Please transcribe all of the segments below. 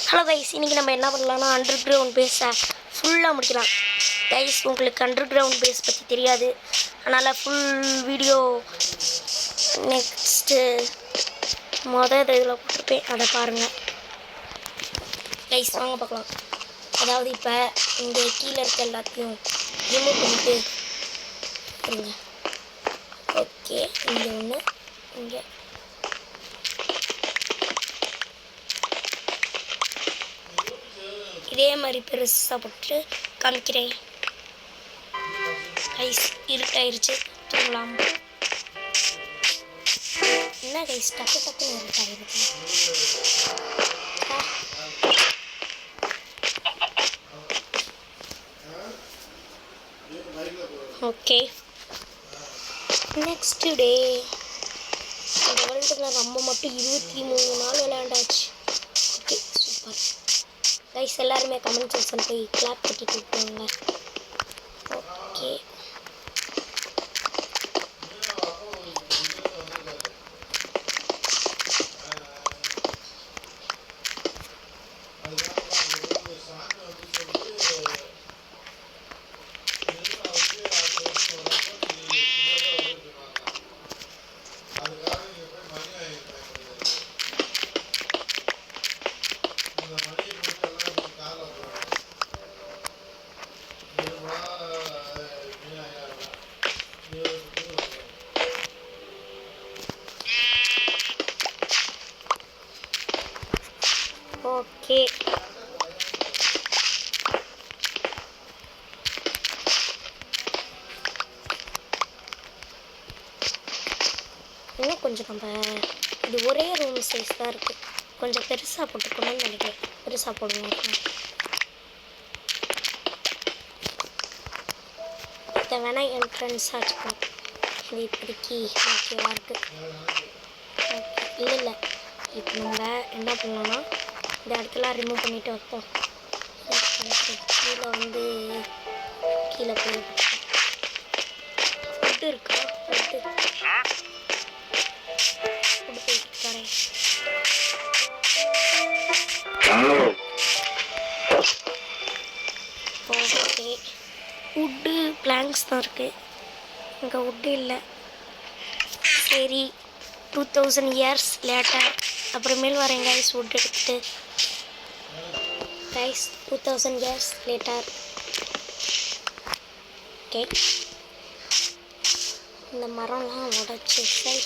Hello guys, இன்றைக்கி நம்ம என்ன பண்ணலாம்னா அண்டர் கிரவுண்ட் பேஸை ஃபுல்லாக முடிக்கலாம். கைஸ், உங்களுக்கு அண்டர் கிரவுண்ட் பேஸ் பற்றி தெரியாது, அதனால் ஃபுல் வீடியோ நெக்ஸ்ட்டு இதில் போட்டிருப்பேன், அதை பாருங்கள். கைஸ் வாங்க பார்க்கலாம். அதாவது இப்போ இங்கே கீழே இருக்க எல்லாத்தையும் ரிமூவ் பண்ணிட்டு இருங்க. ஓகே, இங்கே ஒன்று, இங்கே இதே மாதிரி பெருசாக போட்டு காமிக்கிறேன். கைஸ் இருட்டாயிருச்சு, தூங்கலாம். என்ன கைஸ் டக்கு டக்குன்னு இருட்டாயிருது. ஓகே, நெக்ஸ்ட் டே இந்த வேர்ல்டில் நம்ம மட்டும் 23 நாள் விளையாண்டாச்சு. Okay, super guys. எல்லாருமே கமெண்ட் செக்ஷன் போய் கிளாப் பண்ணிட்டு இருப்பாங்க. ஓகே, ஓகே இன்னும் கொஞ்சம் நம்ம இது ஒரே ரூம் சைஸ் தான் இருக்குது, கொஞ்சம் பெருசாக போட்டுக்கணும்னு நினைக்கிறேன். பெருசாக போடுவோம். இதை வேணால் என்ட்ரன்ஸாக வச்சுக்கலாம். இது இப்படிக்கு ஓகேவாக இருக்குது. ஓகே, இல்லை இப்போ நம்ம என்ன பண்ணலாம்னா இந்த இடத்துல ரிமூவ் பண்ணிவிட்டு வைப்போம். கீழே வந்து கீழே போய் ஃபுட்டு இருக்கா? ஃபுட்டு போயிட்டு வரேன். ஓகே, வுட்டு பிளாங்க்ஸ் தான் இருக்குது, இங்கே வுட்டு இல்லை. சரி, 2000 இயர்ஸ் லேட்டர் அப்புறமேல் வரேன் கைஸ். வுட் எடுத்துட்டு கைஸ் 2000 இயர்ஸ் லேட்டர். ஓகே, இந்த மரம்லாம் உடச்சி சரி.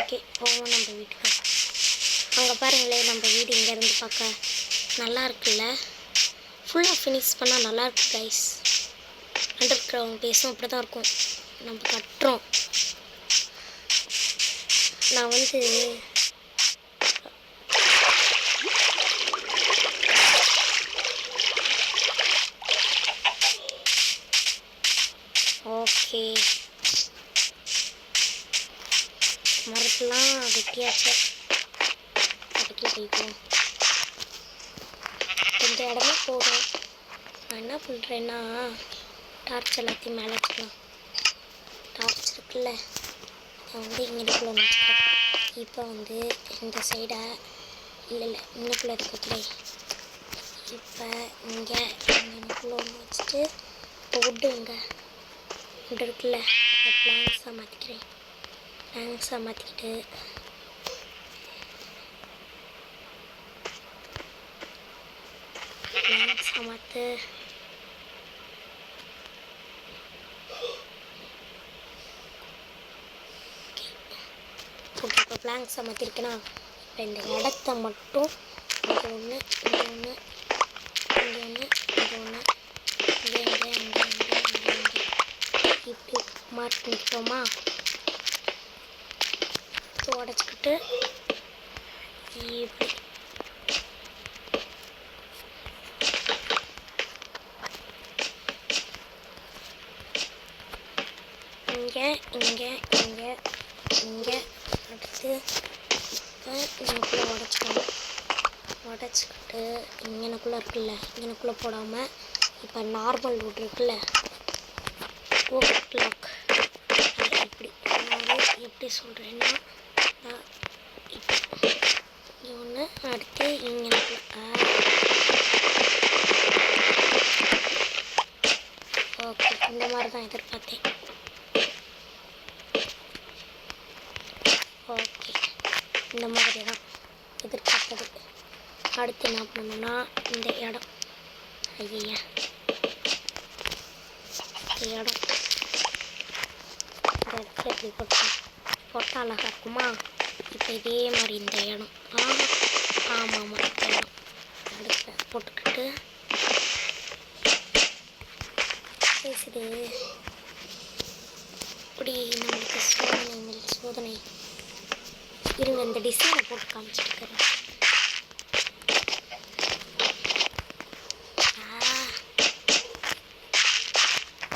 ஓகே, போவோம் நம்ம வீட்டுக்கு. அங்கே பாருங்களேன், நம்ம வீடு இங்கேருந்து பார்க்க நல்லா இருக்குல்ல. ஃபுல்லாக ஃபினிஷ் பண்ணால் நல்லாயிருக்கு கைஸ். அண்டர் கிரவுண்ட் பேஸும் அப்படி தான் இருக்கும். நம்ம கட்டுறோம். நான் வந்து ஓகே மரத்துலாம் வெட்டியாச்சு. அதுக்கு போய்க்குவோம். இந்த இடமே போதும். நான் என்ன பண்ணுறேன்னா டார்ச் எல்லாத்தையும் மேலே வச்சுக்கலாம். டார்ச் இருக்குல்ல, அதை வந்து இங்கேக்குள்ளே வச்சுக்கிறேன். இப்போ வந்து இந்த சைடை இல்லை இன்னுக்குள்ளே இருக்க வைக்கிறேன். இப்போ இங்கே இன்னுக்குள்ளே ஒன்று வச்சுட்டு இப்போ வுட்டு வுட்டு இருக்குல்ல, அதை பிளாங்க்ஸாக மாற்றிக்கிறேன். பிளாங்க்ஸாக மாற்றிக்கிட்டு பிளாங்க்ஸாக மாற்று. இப்போ பிளாங்க்ஸை மாற்றிருக்கேன்னா இப்போ இந்த இடத்த மட்டும் இங்கே ஒன்று, இங்கே ஒன்று, இங்கே ஒன்று, இங்கே ஒன்று, இங்கே இங்கே இங்கே இங்கே இங்கே இங்கே இப்படி மார்க் பண்ணிக்கிட்டோமா. உடச்சிக்கிட்டு இப்படி இங்கே இங்கே இங்கே இங்கே அடுத்து இப்போ இங்கனக்குள்ளே உடச்சிக்கணும். உடச்சிக்கிட்டு இங்கனக்குள்ளே இருக்குல்ல, இங்கனக்குள்ளே போடாமல் இப்போ நார்மல் வுட் இருக்குல்ல, ஓக் பிளாக், அது இப்படி அதாவது எப்படி சொல்கிறேன்னா இப்போ இங்கே ஒன்று அடுத்து இங்கே ஓகே இந்த மாதிரி தான் எதிர்பார்த்தேன். ஓகே இந்த மாதிரி தான் எதிர்பார்த்தது. அடுத்து என்ன பண்ணணும்னா இந்த இடம் ஐயா இந்த இடம் இந்த இடத்துல எப்படி போட்டால் அழகாக இருக்குமா? இப்போ இதே மாதிரி இந்த இடம் ஆமாம் இந்த இடம் அடுத்த போட்டுக்கிட்டு பேசுது. இப்படி நம்மளுக்கு சோதனை இருங்க, இந்த டிசைனை போட்டு காமிச்சிருக்கிறேன்.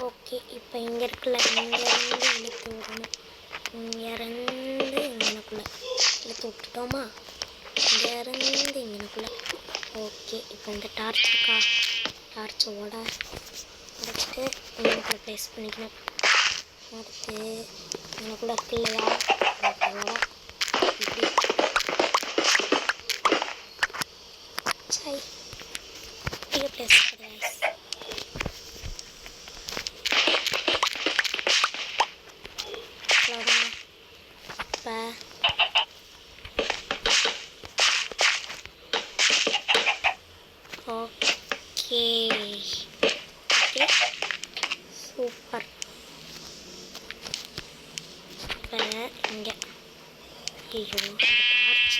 ஓகே இப்போ இங்கே இருக்குல்ல, இங்கேருந்து இழுத்து விடணும். இங்கேருந்து இங்கனக்குள்ளே இழுத்து விட்டுட்டோமா? இங்கேருந்து இங்கனக்குள்ளே. ஓகே இப்போ இந்த டார்ச் இருக்கா, டார்ச்சை உடைச்சிட்டு இங்கனக்குள்ளே ப்ளேஸ் பண்ணிக்கணும். அடுத்து இங்கனக்குள்ளே இருக்கு இல்லையா, இப்படி சரி இப்படியே ப்ளேஸ் கிடையாது. Okay okay super. இப்போ இங்கே ஐயோ டார்ச்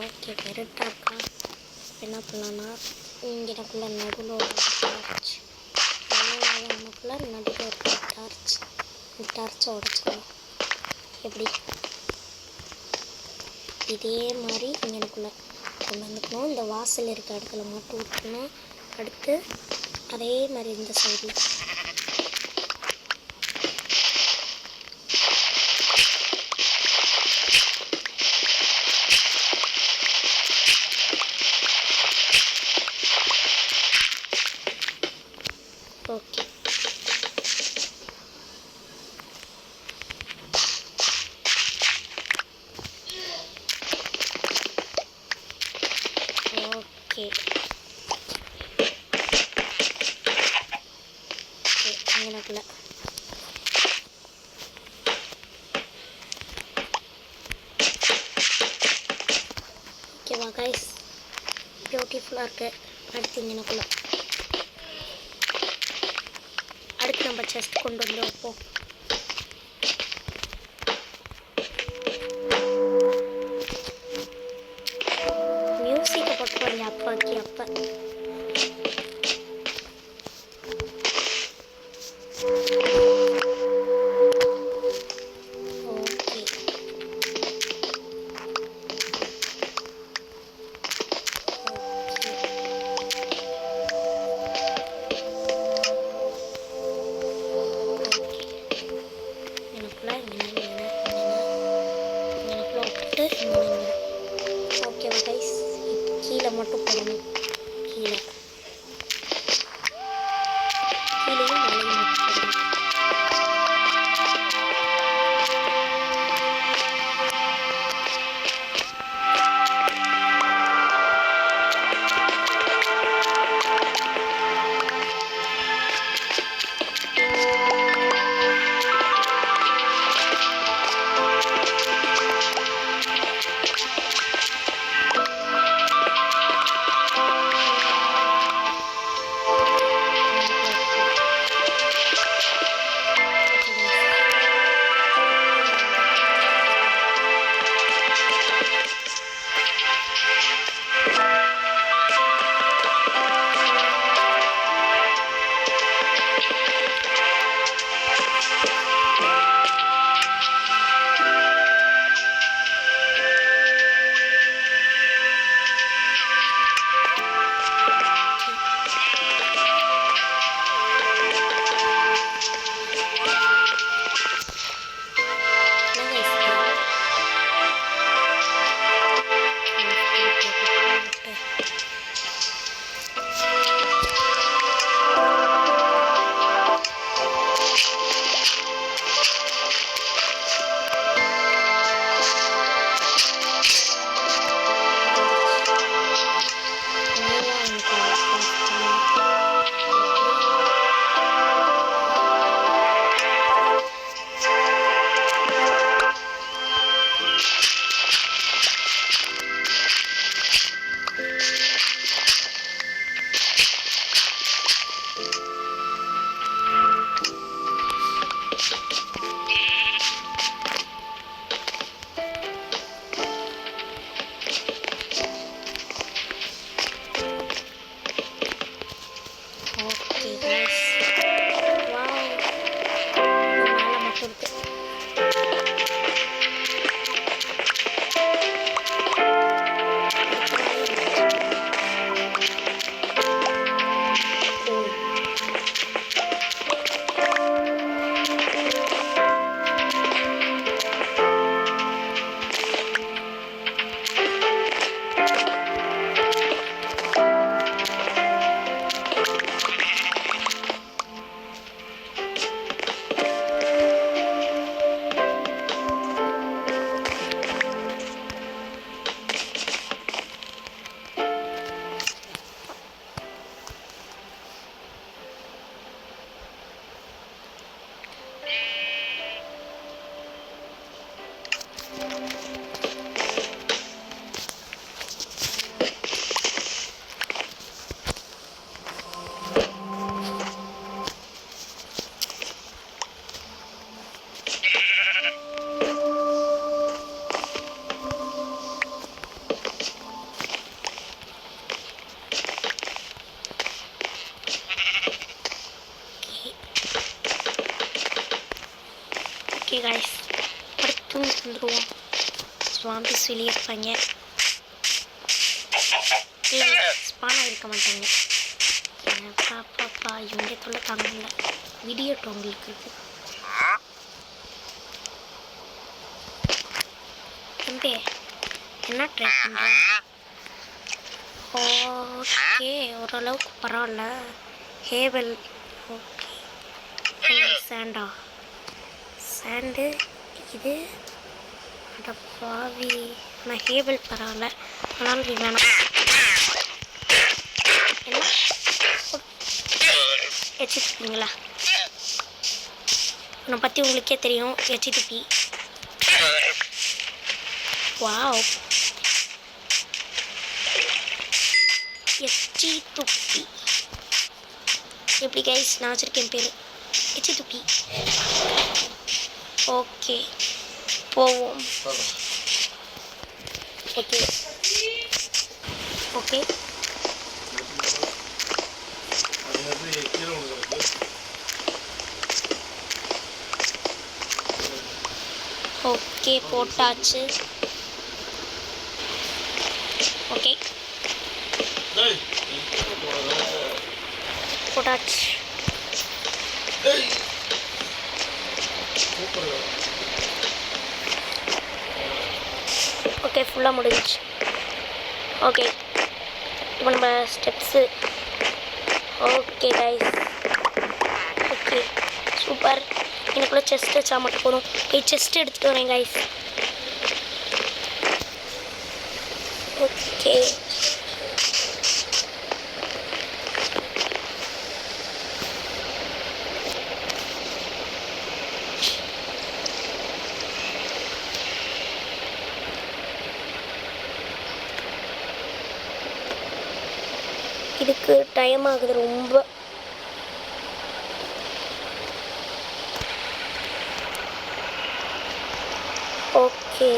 ஓகே பெருட்டாக இருக்கா? என்ன பண்ணலான்னா இங்கேக்குள்ளே நடுவில் ஒரு டார்ச் நமக்குள்ளே நடுவில் இருக்கிற டார்ச் டார்ச்சை உடச்சிக்கணும். எப்படி இதே மாதிரி இங்கனுக்குள்ளே கொண்டு வந்துக்கணும். இந்த வாசல் இருக்க இடத்துல மட்டும் விட்டுக்கணும். அடுத்து அதே மாதிரி இந்த சைடில் ஓகே ஓகே இங்கனக்குள்ள ஓகேவா கைஸ், பியூட்டிஃபுல்லாக இருக்குது. அடுத்து இங்கனக்குள்ள அடுத்து நம்ம செஸ்ட் கொண்டு வந்து வைப்போம். மியூசிக்கை போட்டு கொஞ்சம் அப்பாக்கி அப்போ இருக்கு. ஓகே கைஸ், அடுத்து வந்துடுவோம். ஸ்வாம்பிஸ் வெளியே இருப்பாங்க, ஸ்பானாக இருக்க மாட்டாங்க. பாப்பா இவங்க தொல்லை தாங்கல, விடியட்டும் உங்களுக்கு இருக்கு. தம்பி என்ன ட்ரை பண்ணுறேன்? ஓகே, ஓரளவுக்கு பரவாயில்ல. ஹேவல் ஓகே. சாண்டா சாண்டு இது அட பாவி. ஆனால் ஹேவல் பரவாயில்ல, ஆனாலும் இது வேணாம். என்ன எச்சி துப்பிங்களா? உன்னை பற்றி உங்களுக்கே தெரியும், எச்சி துப்பி. வாவ், எச்சி துப்பி. எப்படி கைஸ், நான் வச்சுருக்கேன் பேர் எச்சி துப்பி. ஓகே போவோம். ஓகே ஓகே ஓகே போட்டாச்சு. ஓகே போட்டாச்சு. ஓகே ஃபுல்லாக முடிஞ்சிச்சு. ஓகே இப்போ நம்ம steps. Okay guys, okay super. எனக்குள்ளே செஸ்ட் வச்சா மட்டும் போதும். போய் செஸ்ட் எடுத்துகிட்டு வரேன் கைஸ். ஓகே இதுக்கு டைம் ஆகுது ரொம்ப. ஓகே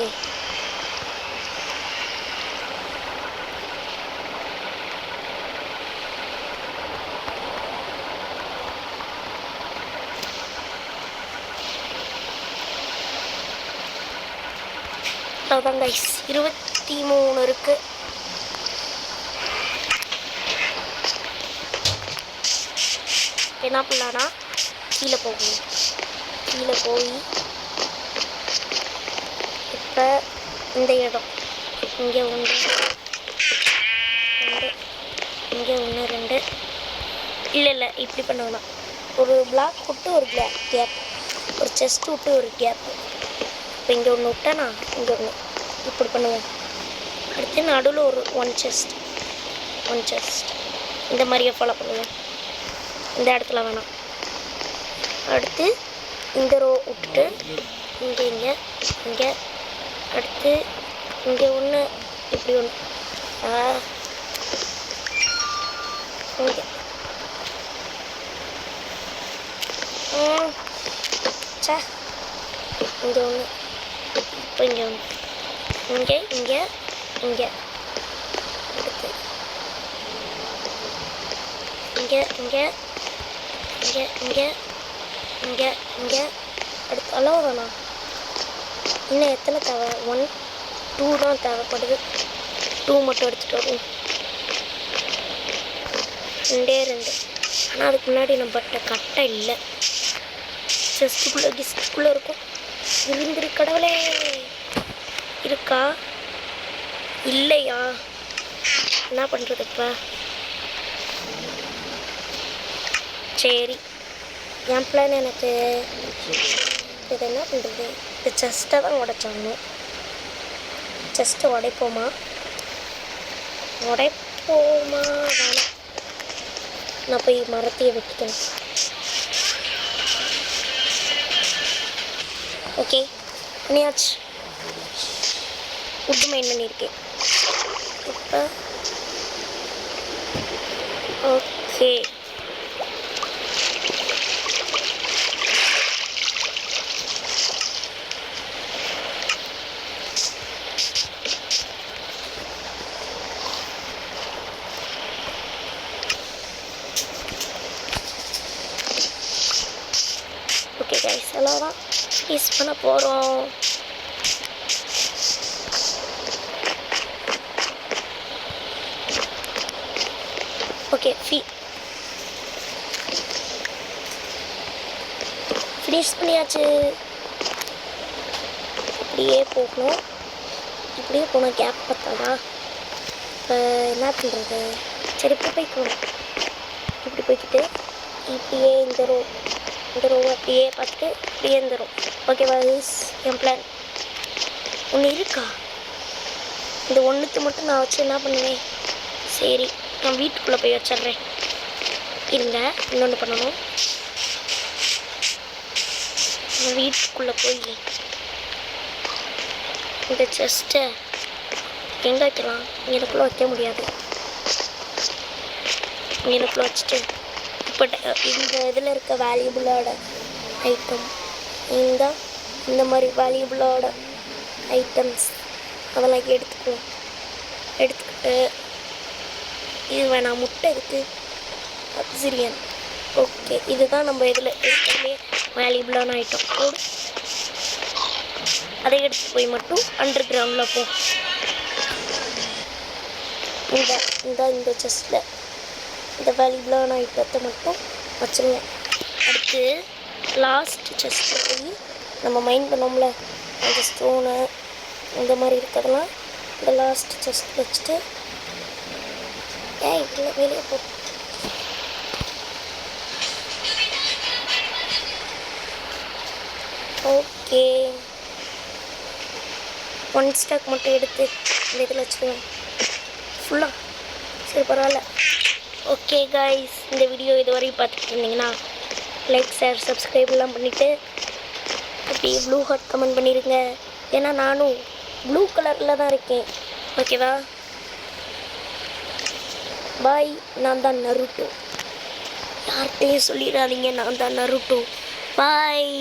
அதான் கைஸ் 23 இருக்கு. என்ன பண்ணலான்னா கீழே போகணும். கீழே போய் இப்போ இந்த இடம் இங்கே ஒன்று இங்கே 1 2 இல்லை இப்படி பண்ணலாம். ஒரு பிளாக் விட்டு ஒரு கேப், ஒரு செஸ்ட் விட்டு ஒரு கேப். இப்போ இங்கே ஒன்று விட்டா நான் இங்கே ஒன்று இப்படி பண்ணுவேன். அடுத்து நடுவில் ஒரு ஒன் செஸ்ட் இந்த மாதிரியே ஃபாலோ பண்ணுவேன். இந்த இடத்துல வேணாம். அடுத்து இந்த ரோ விட்டுட்டு இங்கே அடுத்து இங்கே ஒன்று இப்படி ஒன்று இங்கே இங்கே ஒன்று இப்போ இங்கே ஒன்று இங்கே அடுத்து இங்கே அடுத்து அவ்வளோதானா? இன்னும் எத்தனை தேவை? 1 2 தான் தேவைப்படுது. 2 மட்டும் எடுத்துகிட்டு வருவோம். 2 ஆனால் அதுக்கு முன்னாடி நம்மகிட்ட கட்டை இல்லை. செஸ்ட்டுக்குள்ளே டிஸ்க்குள்ளே இருக்கும். இருந்திரு கடவுளே. இருக்கா இல்லையா? என்ன பண்ணுறது இப்போ? சரி, என் பிளான் எனக்கு இது என்ன பண்ணுறது? இந்த செஸ்ட்டை தான் உடைச்சாகணும். செஸ்ட்டை உடைப்போமா வேணாம். நான் போய் மரத்தையே வெட்டிக்கணும். ஓகே, பண்ணியாச்சு. உட்டு மைண்ட் பண்ணியிருக்கேன் இப்போ. ஓகே, ஓகே கைஸ், அவ்வளோதான் யூஸ் பண்ண போகிறோம். ஓகே, ஃபினிஷ் பண்ணியாச்சு. இப்படியே போகணும். கேப் பார்த்தாடா. இப்போ என்ன பண்ணுறது? சரி, இப்படி போய்க்கணும். இப்படி போய்க்கிட்டு இப்படியே இந்த ரோ அப்படியே பார்த்துட்டு இப்படியே இந்த ரோ. ஓகேவா? என் பிளான் ஒன்று இருக்கா? இந்த ஒன்றுக்கு மட்டும் நான் வச்சு என்ன பண்ணுவேன்? சரி, நான் வீட்டுக்குள்ளே போய் வச்சிட்றேன். இருங்க, இன்னொன்று பண்ணணும். நான் வீட்டுக்குள்ளே போய் இந்த செஸ்ட்டை எங்கே வைக்கலாம்? எனக்குள்ளே வைக்க முடியாது. எனக்குள்ளே வச்சுட்டு இப்போ இந்த இதில் இருக்க வேல்யூபிளோட ஐட்டம் இந்த மாதிரி வேல்யூபிளோட ஐட்டம்ஸ் அதெல்லாம் எடுத்துக்கிட்டு இது வேணாம். முட்டை இருக்குது, அப்சிரியன். ஓகே, இதுதான் நம்ம இதில் இருக்கிறதுலே வேல்யூபிளான ஐட்டம். அதை எடுத்துகிட்டு போய் மட்டும் அண்டர் கிரவுண்டில் போ. இந்த செஸ்ட்டில் இந்த வேல்யூபிளான ஐட்டத்தை மட்டும் வச்சுருவோம். அடுத்து லாஸ்ட் செஸ்ட்டில் போய் நம்ம மைண்ட் பண்ணோம்ல அந்த ஸ்டோனு இந்த மாதிரி இருக்கிறதெல்லாம் இந்த லாஸ்ட் செஸ்ட் வச்சுட்டு இல்லை வெளியே போ. ஓகே, 1 ஸ்டாக் மட்டும் எடுத்து இந்த இதில் வச்சுருவேன் ஃபுல்லாக. சரி, பரவாயில்ல. ஓகே கைஸ், இந்த வீடியோ இதுவரையும் பார்த்துட்டு இருந்தீங்கன்னா லைக், ஷேர், சப்ஸ்கிரைப்லாம் பண்ணிவிட்டு அப்படியே ப்ளூ ஹார்ட் கமெண்ட் பண்ணிடுங்க. ஏன்னா நானும் ப்ளூ கலரில் தான் இருக்கேன். ஓகேவா? பாய். நான் தான் நருட்டோ. யார்கிட்டையும் சொல்லிடாதீங்க நான் தான் நருட்டோ. பாய்.